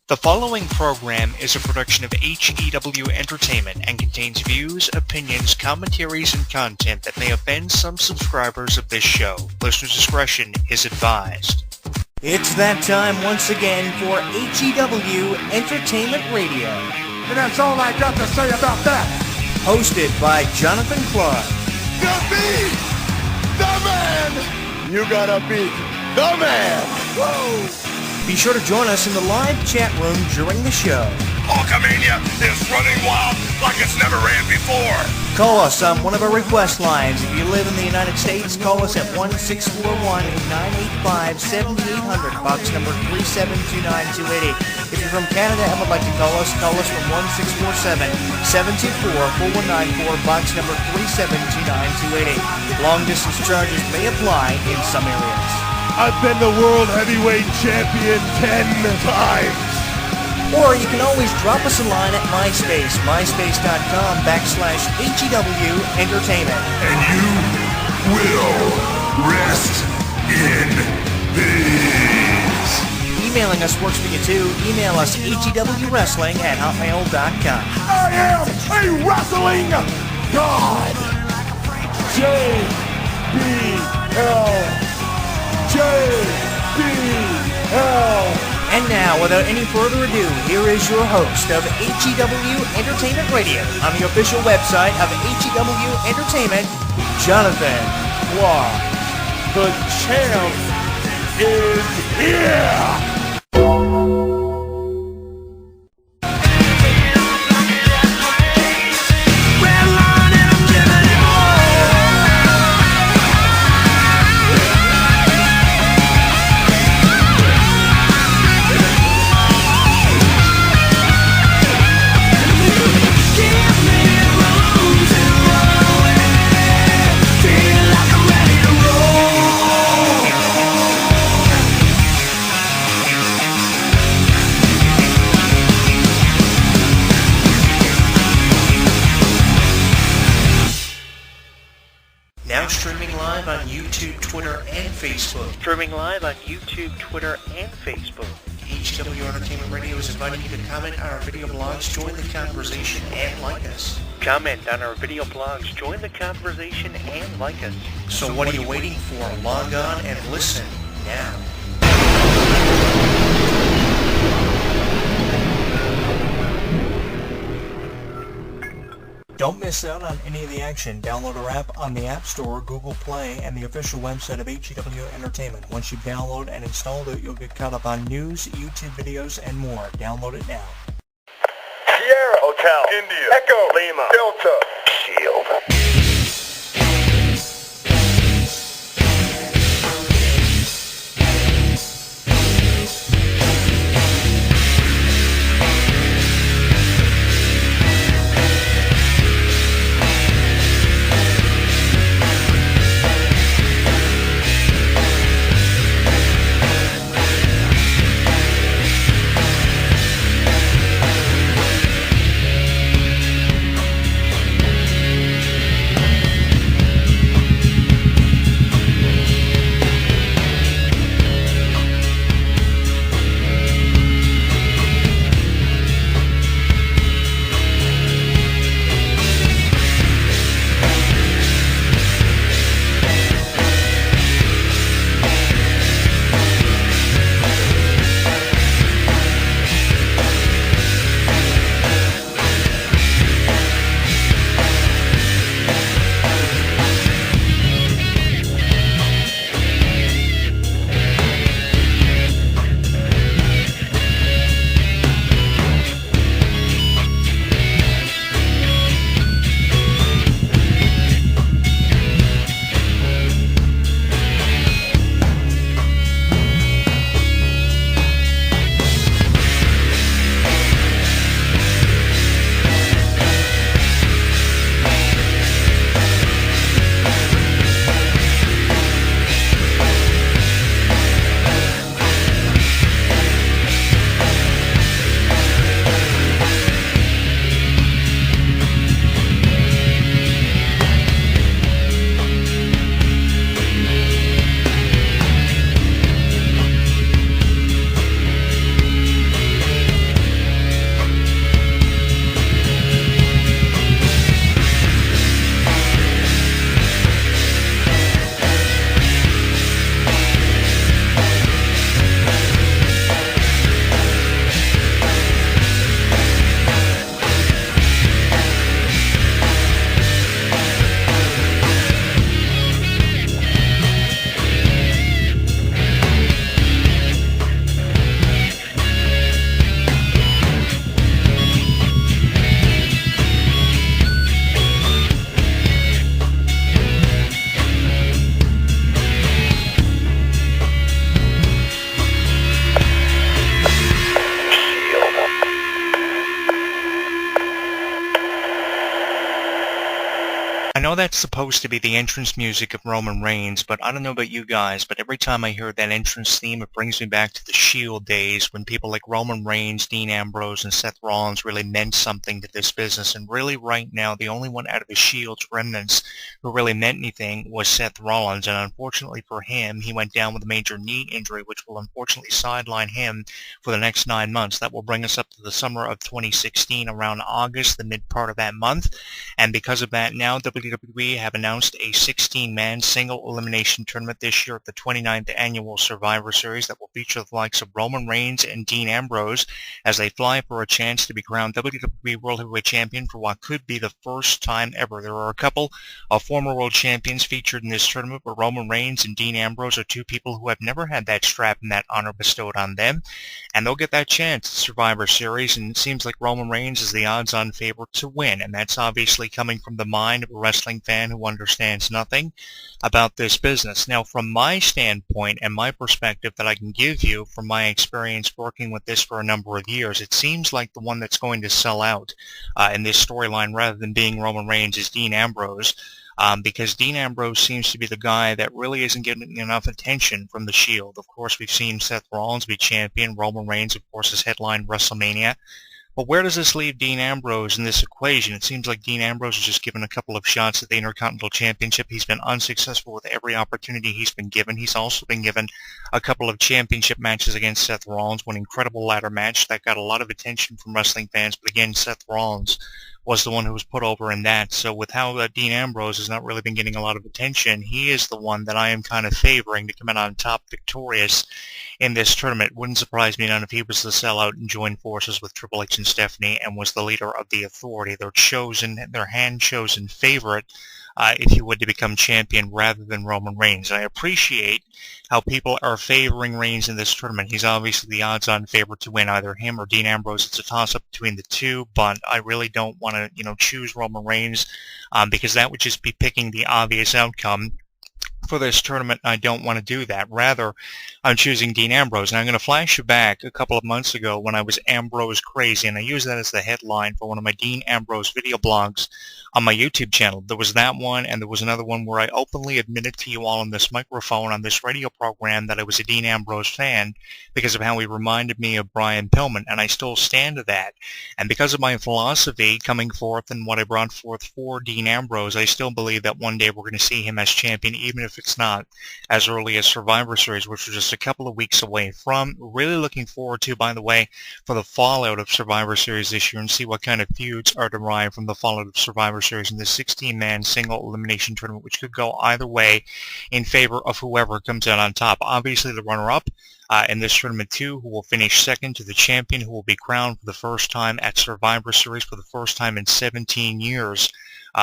The following program is a production of HEW Entertainment and contains views, opinions, commentaries, and content that may offend some subscribers of this show. Listener discretion is advised. It's that time once again for HEW Entertainment Radio. And that's all I got to say about that. Hosted by Jonathan Clarke. The beat! The man! You gotta beat the man! Woo! Be sure to join us in the live chat room during the show. Hulkamania is running wild like it's never ran before. Call us on one of our request lines. If you live in the United States, call us at 1-641-985-7800, box number 3729280. If you're from Canada and would like to call us from 1-647-724-4194, box number 3729280. Long distance charges may apply in some areas. I've been the World Heavyweight Champion 10 times. Or you can always drop us a line at MySpace, myspace.com/HEW Entertainment. And you will rest in peace. Emailing us works for you too. Email us hewwrestling@hotmail.com. I am a wrestling god. JBL. And now, without any further ado, here is your host of HEW Entertainment Radio on the official website of HEW Entertainment, Jonathan Clarke. The champ is here. Streaming live on YouTube, Twitter, and Facebook. HEW Entertainment Radio is inviting you to comment on our video blogs, join the conversation, and like us. So what are you waiting for? Log on and listen now. Don't miss out on any of the action. Download our app on the App Store, Google Play, and the official website of HEW Entertainment. Once you download and install it, you'll get caught up on news, YouTube videos, and more. Download it now. Sierra Hotel, India, Echo, Lima, Delta, Shield. I know that's supposed to be the entrance music of Roman Reigns, but I don't know about you guys, but every time I hear that entrance theme, it brings me back to the Shield days when people like Roman Reigns, Dean Ambrose, and Seth Rollins really meant something to this business. And really right now, the only one out of the Shield's remnants who really meant anything was Seth Rollins. And unfortunately for him, he went down with a major knee injury, which will unfortunately sideline him for the next 9 months. That will bring us up to the summer of 2016, around August, the mid part of that month. And because of that, now WWE have announced a 16-man single elimination tournament this year at the 29th annual Survivor Series that will feature the likes of Roman Reigns and Dean Ambrose as they fly for a chance to be crowned WWE World Heavyweight Champion for what could be the first time ever. There are a couple of former world champions featured in this tournament, but Roman Reigns and Dean Ambrose are two people who have never had that strap and that honor bestowed on them, and they'll get that chance at Survivor Series, and it seems like Roman Reigns is the odds-on favorite to win, and that's obviously coming from the mind of a wrestling fan who understands nothing about this business. Now, from my standpoint and my perspective that I can give you from my experience working with this for a number of years, it seems like the one that's going to sell out in this storyline rather than being Roman Reigns is Dean Ambrose. Because Dean Ambrose seems to be the guy that really isn't getting enough attention from the Shield. Of course, we've seen Seth Rollins be champion. Roman Reigns, of course, has headlined WrestleMania. But where does this leave Dean Ambrose in this equation? It seems like Dean Ambrose is just given a couple of shots at the Intercontinental Championship. He's been unsuccessful with every opportunity he's been given. He's also been given a couple of championship matches against Seth Rollins, one incredible ladder match that got a lot of attention from wrestling fans. But again, Seth Rollins was the one who was put over in that. So with how Dean Ambrose has not really been getting a lot of attention, he is the one that I am kind of favoring to come out on top victorious in this tournament. It wouldn't surprise me none if he was to sell out and join forces with Triple H and Stephanie and was the leader of the Authority, their hand-chosen favorite, if you would, to become champion rather than Roman Reigns. I appreciate how people are favoring Reigns in this tournament. He's obviously the odds-on favorite to win, either him or Dean Ambrose. It's a toss-up between the two, but I really don't want to, choose Roman Reigns because that would just be picking the obvious outcome for this tournament. I don't want to do that. Rather, I'm choosing Dean Ambrose. And I'm going to flash you back a couple of months ago when I was Ambrose crazy, and I used that as the headline for one of my Dean Ambrose video blogs on my YouTube channel. There was that one, and there was another one where I openly admitted to you all on this microphone on this radio program that I was a Dean Ambrose fan because of how he reminded me of Brian Pillman, and I still stand to that. And because of my philosophy coming forth and what I brought forth for Dean Ambrose, I still believe that one day we're going to see him as champion, even if it's not as early as Survivor Series, which was just a couple of weeks away from. Really looking forward to, by the way, for the fallout of Survivor Series this year and see what kind of feuds are derived from the fallout of Survivor Series in this 16-man single elimination tournament, which could go either way in favor of whoever comes out on top. Obviously, the runner-up in this tournament, too, who will finish second to the champion, who will be crowned for the first time at Survivor Series for the first time in 17 years.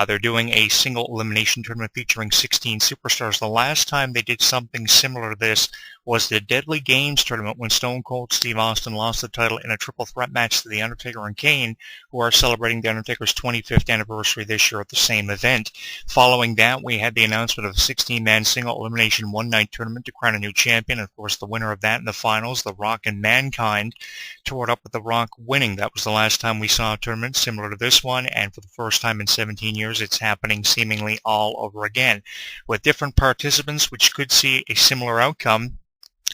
They're doing a single elimination tournament featuring 16 superstars. The last time they did something similar to this was the Deadly Games tournament when Stone Cold Steve Austin lost the title in a triple threat match to The Undertaker and Kane, who are celebrating The Undertaker's 25th anniversary this year at the same event. Following that, we had the announcement of a 16-man single elimination one-night tournament to crown a new champion. Of course, the winner of that in the finals, The Rock and Mankind, tore it up with The Rock winning. That was the last time we saw a tournament similar to this one, and for the first time in 17 years, it's happening seemingly all over again with different participants, which could see a similar outcome.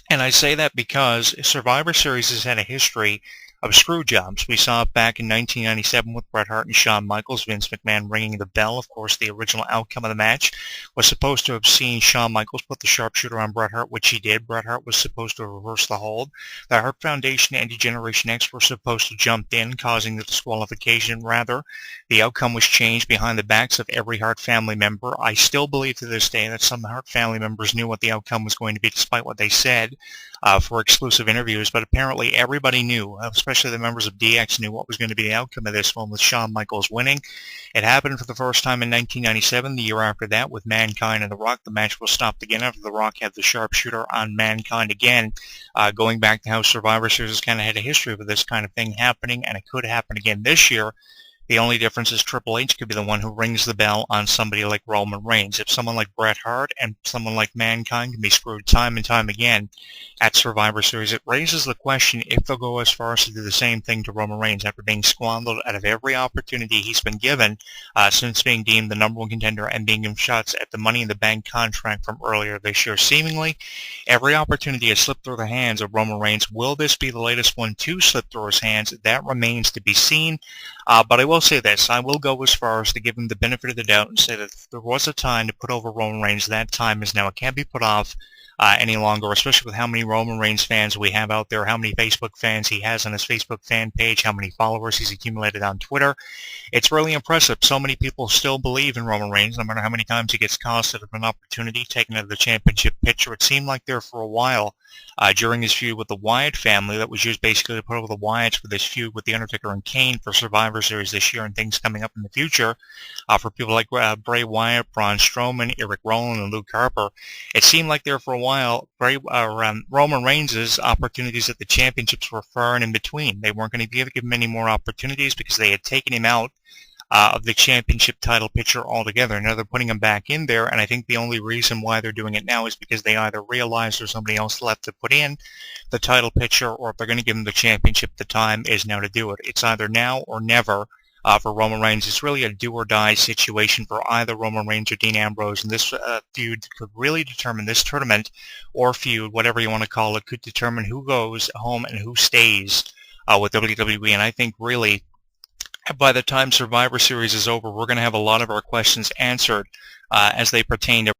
And I say that because Survivor Series has had a history of screw jobs. We saw it back in 1997 with Bret Hart and Shawn Michaels, Vince McMahon ringing the bell. Of course, the original outcome of the match was supposed to have seen Shawn Michaels put the sharpshooter on Bret Hart, which he did. Bret Hart was supposed to reverse the hold. The Hart Foundation and Degeneration X were supposed to jump in, causing the disqualification. Rather, the outcome was changed behind the backs of every Hart family member. I still believe to this day that some Hart family members knew what the outcome was going to be, despite what they said for exclusive interviews, but apparently everybody knew, especially the members of DX knew what was going to be the outcome of this one with Shawn Michaels winning. It happened for the first time in 1997. The year after that with Mankind and The Rock, the match was stopped again after The Rock had the sharpshooter on Mankind again, going back to how Survivor Series has kind of had a history of this kind of thing happening, and it could happen again this year, The only difference is Triple H could be the one who rings the bell on somebody like Roman Reigns. If someone like Bret Hart and someone like Mankind can be screwed time and time again at Survivor Series, it raises the question if they'll go as far as to do the same thing to Roman Reigns after being squandered out of every opportunity he's been given since being deemed the number one contender and being given shots at the Money in the Bank contract from earlier this year. Seemingly, every opportunity has slipped through the hands of Roman Reigns. Will this be the latest one to slip through his hands? That remains to be seen. But I will say this. I will go as far as to give him the benefit of the doubt and say that if there was a time to put over Roman Reigns, that time is now. It can't be put off any longer, especially with how many Roman Reigns fans we have out there, how many Facebook fans he has on his Facebook fan page, how many followers he's accumulated on Twitter. It's really impressive. So many people still believe in Roman Reigns, no matter how many times he gets costed of an opportunity taken out of the championship picture. It seemed like there for a while during his feud with the Wyatt family that was used basically to put over the Wyatts for this feud with The Undertaker and Kane for Survivor Series this year and things coming up in the future for people like Bray Wyatt, Braun Strowman, Eric Rowan, and Luke Harper. It seemed like there for a while Roman Reigns' opportunities at the championships were far and in between. They weren't going to give him any more opportunities because they had taken him out of the championship title picture altogether. Now they're putting him back in there, and I think the only reason why they're doing it now is because they either realize there's somebody else left to put in the title picture, or if they're going to give him the championship, the time is now to do it. It's either now or never for Roman Reigns. It's really a do-or-die situation for either Roman Reigns or Dean Ambrose, and this feud could really determine this tournament, or feud, whatever you want to call it, could determine who goes home and who stays with WWE, and I think really by the time Survivor Series is over, we're going to have a lot of our questions answered as they pertain to